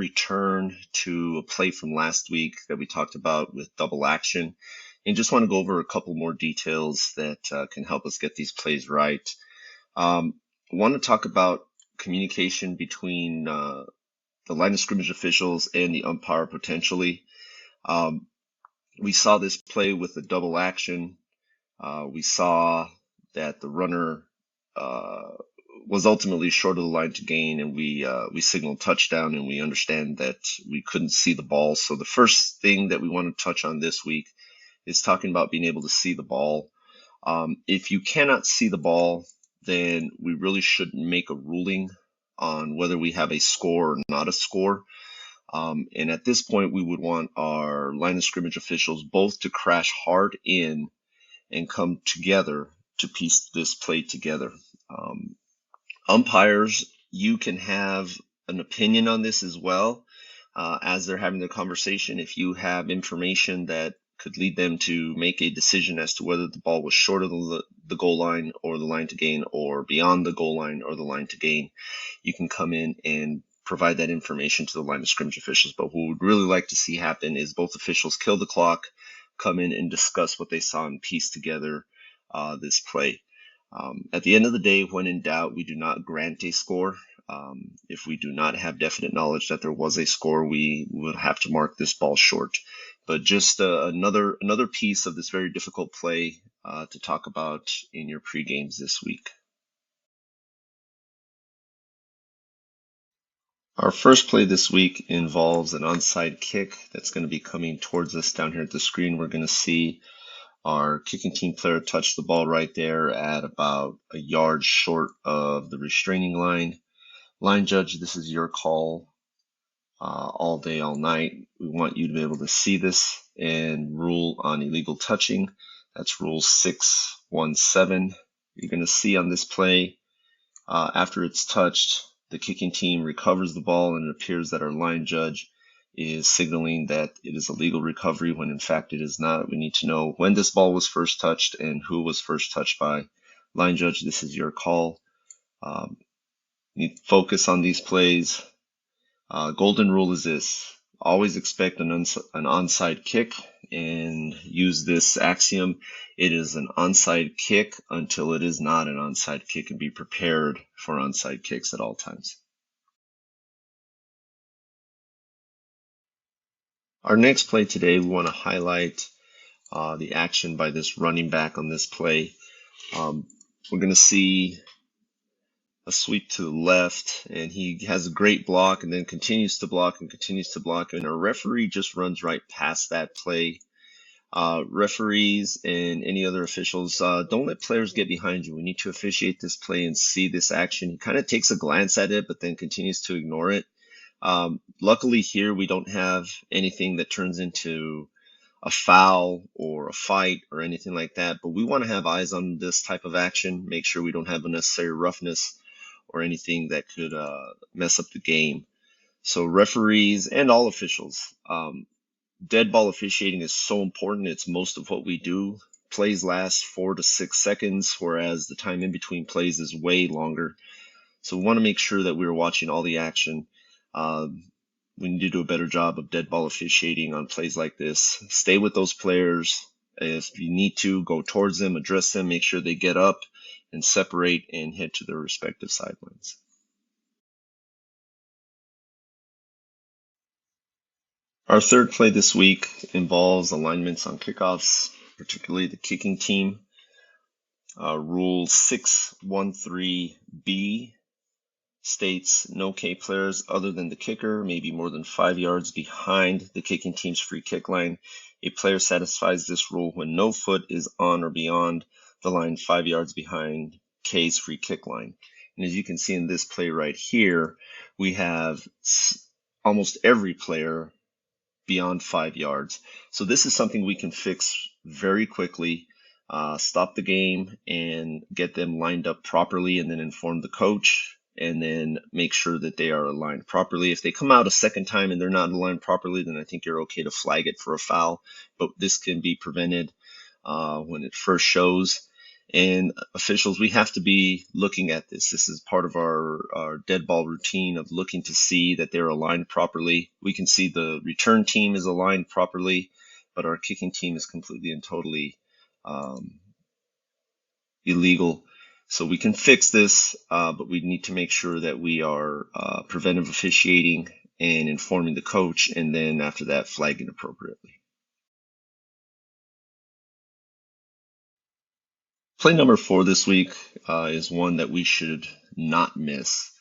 return to a play from last week that we talked about with double action, and just want to go over a couple more details that can help us get these plays right. I want to talk about communication between the line of scrimmage officials and the umpire potentially. We saw this play with the double action. We saw that the runner was ultimately short of the line to gain, and we signaled touchdown, and we understand that we couldn't see the ball. So the first thing that we want to touch on this week is talking about being able to see the ball. If you cannot see the ball, then we really shouldn't make a ruling on whether we have a score or not a score. And at this point, we would want our line of scrimmage officials both to crash hard in and come together to piece this play together. Umpires, you can have an opinion on this as well as they're having the conversation. If you have information that could lead them to make a decision as to whether the ball was short of the goal line or the line to gain, or beyond the goal line or the line to gain, you can come in and provide that information to the line of scrimmage officials. But what we'd really like to see happen is both officials kill the clock, come in and discuss what they saw and piece together this play. At the end of the day, when in doubt, we do not grant a score. If we do not have definite knowledge that there was a score, we will have to mark this ball short. But just another piece of this very difficult play to talk about in your pre-games this week. Our first play this week involves an onside kick that's going to be coming towards us. Down here at the screen, we're going to see our kicking team player touch the ball right there at about a yard short of the restraining line. Line judge, this is your call all day, all night. We want you to be able to see this and rule on illegal touching. That's rule 617. You're going to see on this play, after it's touched, the kicking team recovers the ball, and it appears that our line judge is signaling that it is a legal recovery when in fact it is not. We need to know when this ball was first touched and who was first touched by. Line judge, this is your call. You need to focus on these plays. Golden rule is this: always expect an onside kick, and use this axiom: it is an onside kick until it is not an onside kick, and be prepared for onside kicks at all times. Our next play today, we want to highlight the action by this running back on this play. We're going to see a sweep to the left, and he has a great block and then continues to block and continues to block, and our referee just runs right past that play. Referees and any other officials, don't let players get behind you. We need to officiate this play and see this action. He kind of takes a glance at it, but then continues to ignore it. Luckily here, we don't have anything that turns into a foul or a fight or anything like that, but we want to have eyes on this type of action, make sure we don't have unnecessary roughness or anything that could mess up the game. So referees and all officials, dead ball officiating is so important. It's most of what we do. Plays last 4 to 6 seconds, whereas the time in between plays is way longer. So we want to make sure that we're watching all the action. We need to do a better job of dead ball officiating on plays like this. Stay with those players. If you need to, go towards them, address them, make sure they get up and separate and head to their respective sidelines. Our third play this week involves alignments on kickoffs, particularly the kicking team. Rule 613B states no K players other than the kicker may be more than 5 yards behind the kicking team's free kick line. A player satisfies this rule when no foot is on or beyond the line 5 yards behind K's free kick line. And as you can see in this play right here, we have almost every player beyond 5 yards. So this is something we can fix very quickly. Stop the game and get them lined up properly, and then inform the coach, and then make sure that they are aligned properly. If they come out a second time and they're not aligned properly, then I think you're okay to flag it for a foul, but this can be prevented when it first shows. And officials, we have to be looking at this. This is part of our dead ball routine of looking to see that they're aligned properly. We can see the return team is aligned properly, but our kicking team is completely and totally illegal. So we can fix this, but we need to make sure that we are preventive officiating and informing the coach, and then after that, flagging appropriately. Play number 4 this week is one that we should not miss.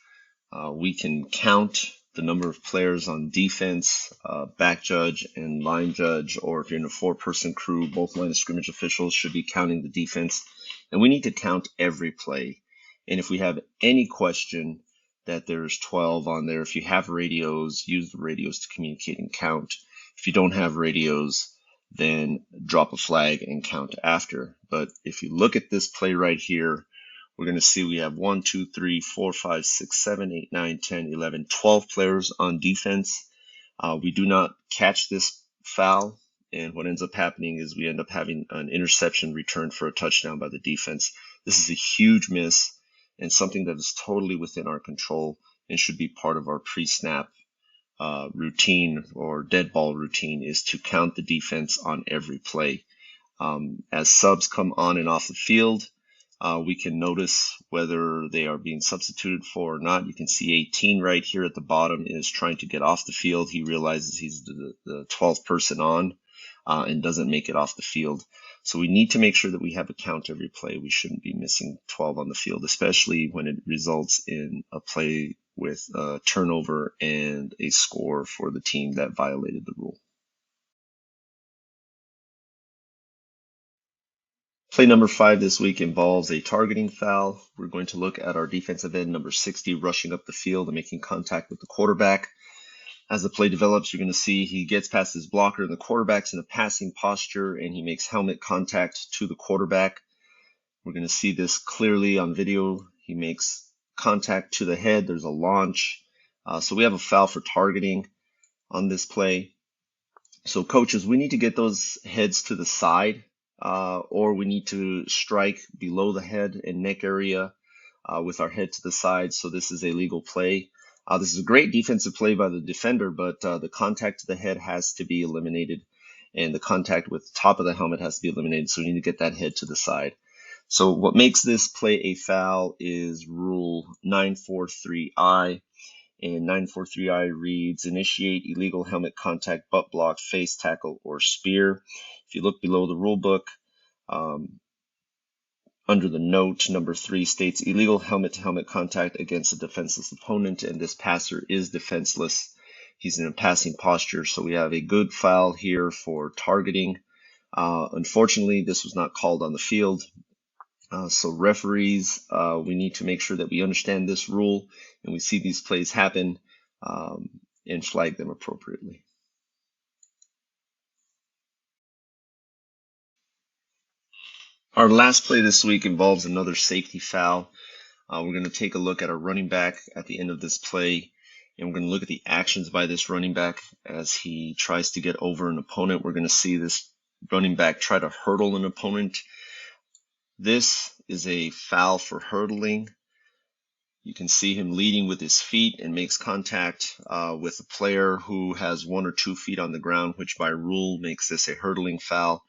We can count the number of players on defense, back judge and line judge, or if you're in a 4-person crew, both line of scrimmage officials should be counting the defense. And we need to count every play. And if we have any question that there's 12 on there, if you have radios, use the radios to communicate and count. If you don't have radios, then drop a flag and count after. But if you look at this play right here, we're going to see we have 1, 2, 3, 4, 5, 6, 7, 8, 9, 10, 11, 12 players on defense. We do not catch this foul, and what ends up happening is we end up having an interception returned for a touchdown by the defense. This is a huge miss and something that is totally within our control and should be part of our pre-snap routine or dead ball routine, is to count the defense on every play. As subs come on and off the field, we can notice whether they are being substituted for or not. You can see 18 right here at the bottom is trying to get off the field. He realizes he's the 12th person on and doesn't make it off the field. So we need to make sure that we have a count every play. We shouldn't be missing 12 on the field, especially when it results in a play with a turnover and a score for the team that violated the rule. Play number 5 this week involves a targeting foul. We're going to look at our defensive end, number 60, rushing up the field and making contact with the quarterback. As the play develops, you're going to see he gets past his blocker and the quarterback's in a passing posture, and he makes helmet contact to the quarterback. We're going to see this clearly on video. He makes contact to the head. There's a launch. So we have a foul for targeting on this play. So coaches, we need to get those heads to the side, or we need to strike below the head and neck area with our head to the side. So this is a legal play. This is a great defensive play by the defender, but the contact to the head has to be eliminated, and the contact with the top of the helmet has to be eliminated. So we need to get that head to the side. So what makes this play a foul is Rule 943I. And 943I reads, initiate illegal helmet contact, butt block, face tackle, or spear. If you look below the rule book, under the note, number 3 states illegal helmet-to-helmet contact against a defenseless opponent, and this passer is defenseless. He's in a passing posture, so we have a good foul here for targeting. Unfortunately, this was not called on the field. So referees, we need to make sure that we understand this rule and we see these plays happen and flag them appropriately. Our last play this week involves another safety foul. We're going to take a look at a running back at the end of this play, and we're going to look at the actions by this running back as he tries to get over an opponent. We're going to see this running back try to hurdle an opponent. This is a foul for hurdling. You can see him leading with his feet and makes contact with a player who has 1 or 2 feet on the ground, which by rule makes this a hurdling foul.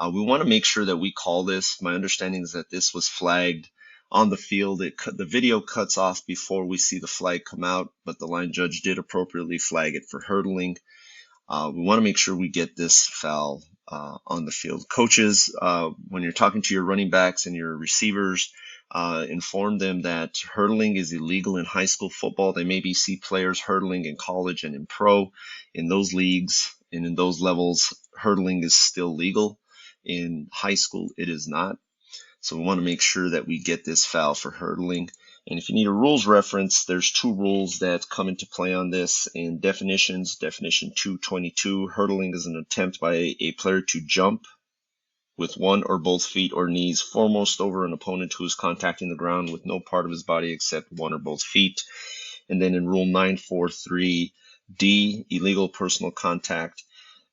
We want to make sure that we call this. My understanding is that this was flagged on the field. The video cuts off before we see the flag come out, but the line judge did appropriately flag it for hurdling. We want to make sure we get this foul on the field. Coaches, when you're talking to your running backs and your receivers, inform them that hurdling is illegal in high school football. They maybe see players hurdling in college and in pro. In those leagues and in those levels, hurdling is still legal. In high school, it is not. So we want to make sure that we get this foul for hurdling. And if you need a rules reference, there's 2 rules that come into play on this in definitions. Definition 222, hurdling is an attempt by a player to jump with 1 or both feet or knees foremost over an opponent who is contacting the ground with no part of his body except 1 or both feet. And then in Rule 943D, illegal personal contact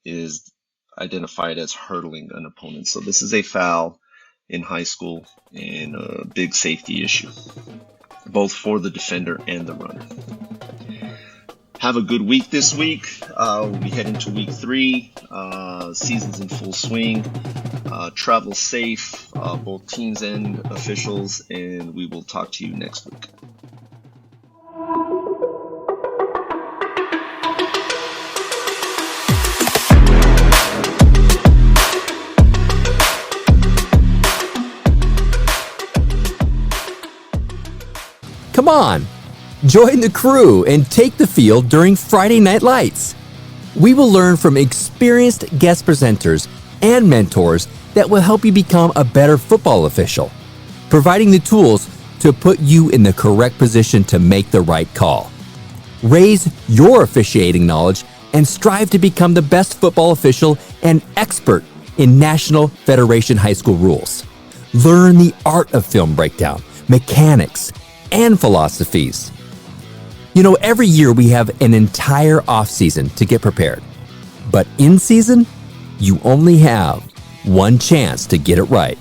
is identified as hurdling an opponent. So this is a foul, in high school and a big safety issue, both for the defender and the runner. Have a good week this week. We head into week 3. Season's in full swing. Travel safe, both teams and officials, and we will talk to you next week. Come on, join the crew and take the field during Friday Night Lights. We will learn from experienced guest presenters and mentors that will help you become a better football official, providing the tools to put you in the correct position to make the right call. Raise your officiating knowledge and strive to become the best football official and expert in National Federation High School rules. Learn the art of film breakdown, mechanics, and philosophies. You know, every year we have an entire off-season to get prepared. But in season, you only have one chance to get it right.